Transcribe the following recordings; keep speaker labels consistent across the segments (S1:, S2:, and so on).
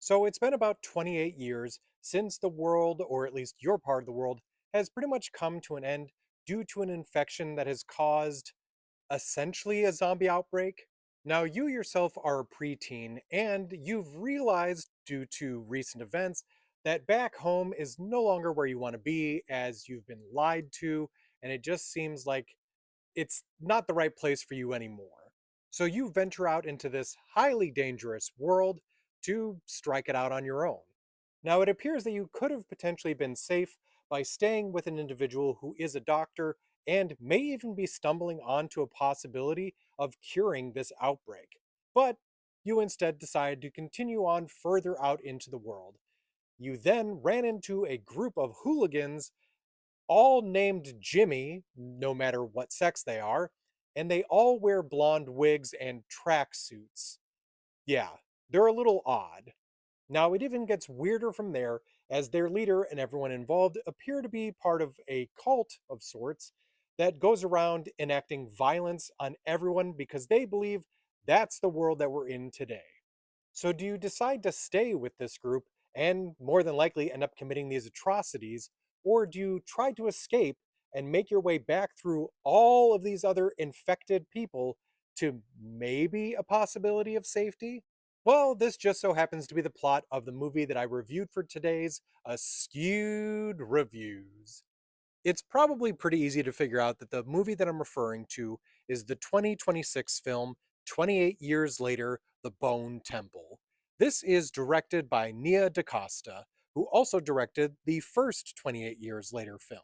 S1: So it's been about 28 years since the world, or at least your part of the world, has pretty much come to an end due to an infection that has caused essentially a zombie outbreak. Now, you yourself are a preteen, and you've realized due to recent events that back home is no longer where you want to be, as you've been lied to, and it just seems like it's not the right place for you anymore. So you venture out into this highly dangerous world to strike it out on your own. Now, it appears that you could have potentially been safe by staying with an individual who is a doctor and may even be stumbling onto a possibility of curing this outbreak. But you instead decided to continue on further out into the world. You then ran into a group of hooligans all named Jimmy, no matter what sex they are, and they all wear blonde wigs and tracksuits. Yeah, they're a little odd. Now, it even gets weirder from there, as their leader and everyone involved appear to be part of a cult of sorts that goes around enacting violence on everyone because they believe that's the world that we're in today. So, do you decide to stay with this group and more than likely end up committing these atrocities, or do you try to escape and make your way back through all of these other infected people to maybe a possibility of safety? Well, this just so happens to be the plot of the movie that I reviewed for today's Askewed Reviews. It's probably pretty easy to figure out that the movie that I'm referring to is the 2026 film 28 Years Later, The Bone Temple. This is directed by Nia DaCosta, who also directed the first 28 Years Later film.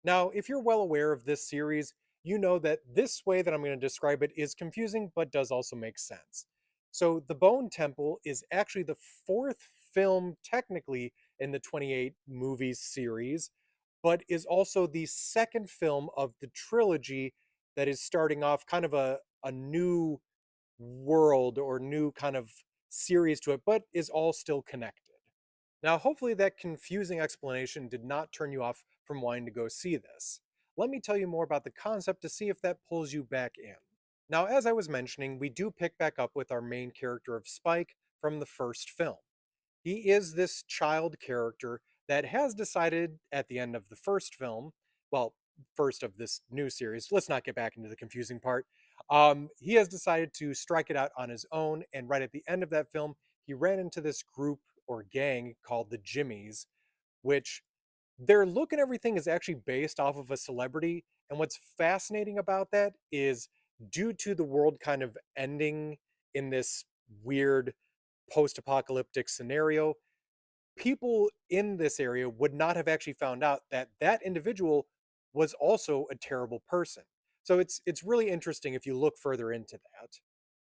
S1: Now, if you're well aware of this series, you know that this way that I'm going to describe it is confusing, but does also make sense. So, The Bone Temple is actually the fourth film, technically, in the 28 movies series, but is also the second film of the trilogy that is starting off kind of a new world or new kind of series to it, but is all still connected. Now, hopefully, that confusing explanation did not turn you off from wanting to go see this. Let me tell you more about the concept to see if that pulls you back in. Now, as I was mentioning, we do pick back up with our main character of Spike from the first film. He is this child character that has decided at the end of the first film, well, first of this new series, let's not get back into the confusing part. He has decided to strike it out on his own, and right at the end of that film, he ran into this group or gang called the Jimmies, which their look and everything is actually based off of a celebrity. And what's fascinating about that is due to the world kind of ending in this weird post apocalyptic scenario, people in this area would not have actually found out that that individual was also a terrible person. So it's really interesting if you look further into that.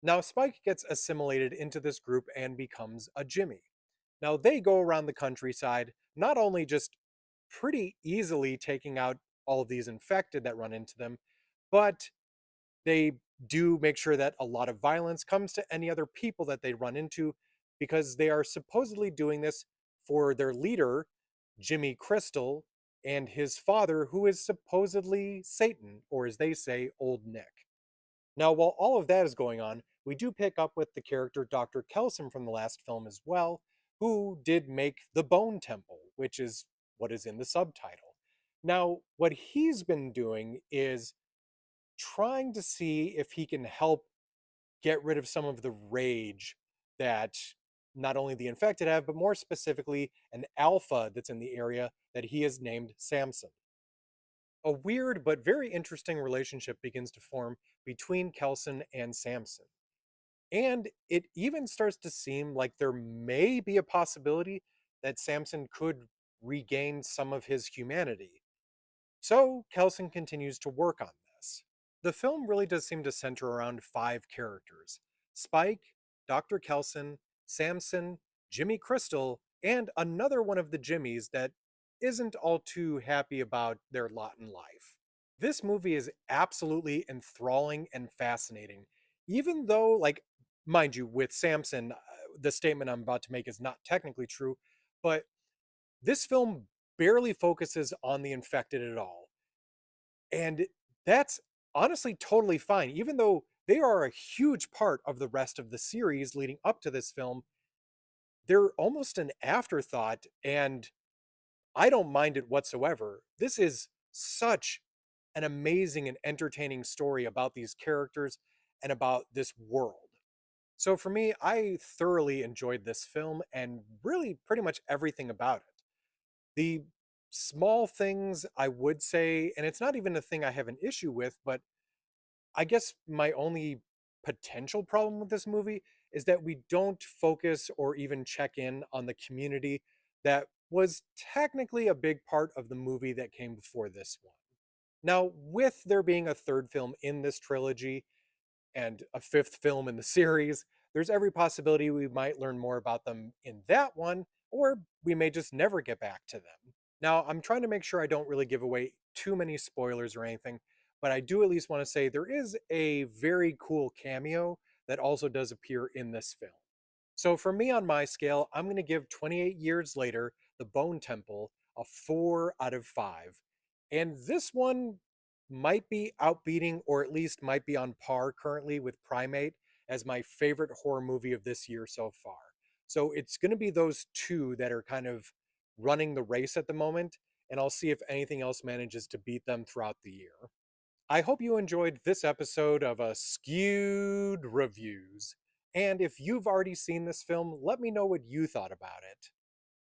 S1: Now Spike gets assimilated into this group and becomes a Jimmy. Now they go around the countryside, not only just pretty easily taking out all of these infected that run into them, but they do make sure that a lot of violence comes to any other people that they run into because they are supposedly doing this for their leader, Jimmy Crystal, and his father, who is supposedly Satan, or as they say, Old Nick. Now, while all of that is going on, we do pick up with the character Dr. Kelson from the last film as well, who did make the Bone Temple, which is what is in the subtitle. Now, what he's been doing is trying to see if he can help get rid of some of the rage that not only the infected have, but more specifically, an alpha that's in the area that he has named Samson. A weird but very interesting relationship begins to form between Kelson and Samson. And it even starts to seem like there may be a possibility that Samson could regain some of his humanity. So Kelson continues to work on this. The film really does seem to center around five characters: Spike, Dr. Kelson, Samson, Jimmy Crystal, and another one of the Jimmies that isn't all too happy about their lot in life. This movie is absolutely enthralling and fascinating, even though, like, mind you, with Samson, the statement I'm about to make is not technically true, but this film barely focuses on the infected at all. And that's honestly totally fine. Even though they are a huge part of the rest of the series leading up to this film, they're almost an afterthought, and I don't mind it whatsoever. This is such an amazing and entertaining story about these characters and about this world. So for me, I thoroughly enjoyed this film and really pretty much everything about it. The small things I would say, and it's not even a thing I have an issue with, but I guess my only potential problem with this movie is that we don't focus or even check in on the community that was technically a big part of the movie that came before this one. Now, with there being a third film in this trilogy, and a fifth film in the series, there's every possibility we might learn more about them in that one, or we may just never get back to them. Now, I'm trying to make sure I don't really give away too many spoilers or anything, but I do at least want to say there is a very cool cameo that also does appear in this film. So for me on my scale, I'm going to give 28 Years Later, The Bone Temple, a 4 out of 5. And this one might be outbeating, or at least might be on par currently with Primate as my favorite horror movie of this year so far. So it's going to be those two that are kind of running the race at the moment, and I'll see if anything else manages to beat them throughout the year. I hope you enjoyed this episode of Askewed Reviews. And if you've already seen this film, let me know what you thought about it.